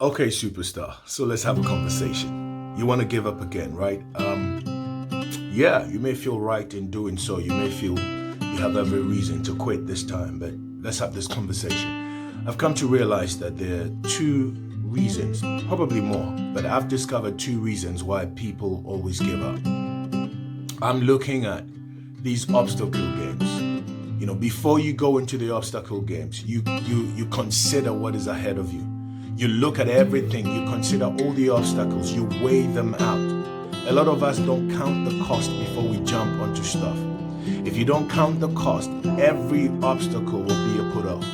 Okay, superstar. So let's have a conversation. You want to give up again, right? Yeah, you may feel right in doing so. You may feel you have every reason to quit this time, but let's have this conversation. I've come to realize that there are two reasons, probably more, but I've discovered two reasons why people always give up. I'm looking at these obstacle games. Before you go into the obstacle games, you consider what is ahead of you. You look at everything, you consider all the obstacles, you weigh them out. A lot of us don't count the cost before we jump onto stuff. If you don't count the cost, every obstacle will be a put off.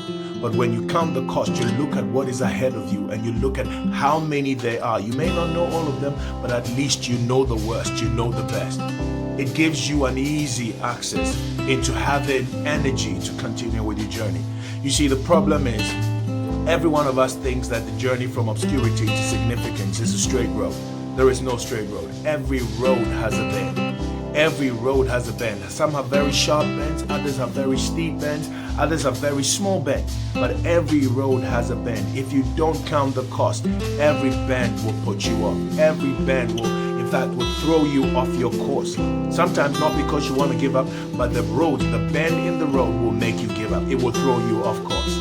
But when you count the cost, you look at what is ahead of you and you look at how many there are. You may not know all of them, but at least you know the worst, you know the best. It gives you an easy access into having energy to continue with your journey. You see, the problem is, every one of us thinks that the journey from obscurity to significance is a straight road. There is no straight road. Every road has a bend. Every road has a bend. Some have very sharp bends, others have very steep bends, others have very small bends. But every road has a bend. If you don't count the cost, every bend will put you off. Every bend will throw you off your course. Sometimes not because you want to give up, but the bend in the road will make you give up. It will throw you off course.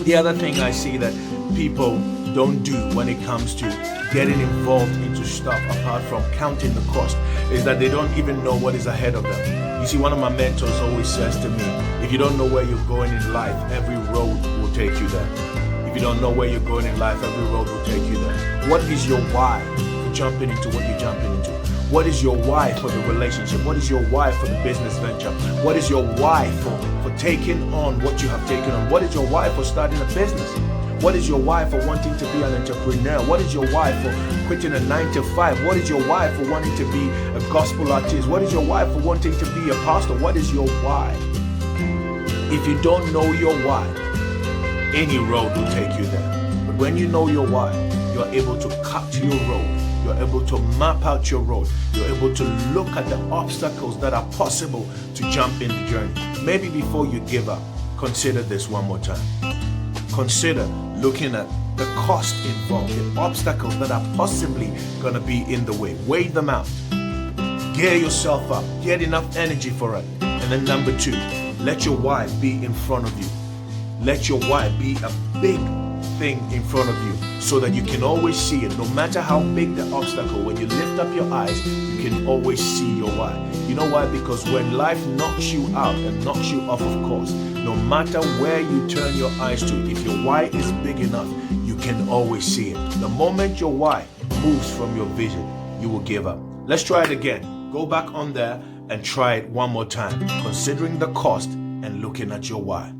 The other thing I see that people don't do when it comes to getting involved into stuff apart from counting the cost is that they don't even know what is ahead of them. You see, one of my mentors always says to me, if you don't know where you're going in life, every road will take you there. If you don't know where you're going in life, every road will take you there. What is your why for jumping into what you're jumping into? What is your why for the relationship? What is your why for the business venture? What is your why for taking on what you have taken on? What is your why for starting a business? What is your why for wanting to be an entrepreneur? What is your why for quitting a 9-to-5? What is your why for wanting to be a gospel artist? What is your why for wanting to be a pastor? What is your why? If you don't know your why, any road will take you there. But when you know your why, you're able to cut your road. You're able to map out your road. You're able to look at the obstacles that are possible to jump in the journey. Maybe before you give up, consider this one more time. Consider looking at the cost involved, the obstacles that are possibly going to be in the way. Weigh them out. Gear yourself up. Get enough energy for it. And then number two, let your why be in front of you. Let your why be a big thing in front of you so that you can always see it. No matter how big the obstacle, when you lift up your eyes, you can always see your why. You know why? Because when life knocks you out and knocks you off of course, no matter where you turn your eyes to, if your why is big enough, you can always see it. The moment your why moves from your vision, you will give up. Let's try it again. Go back on there and try it one more time, considering the cost and looking at your why.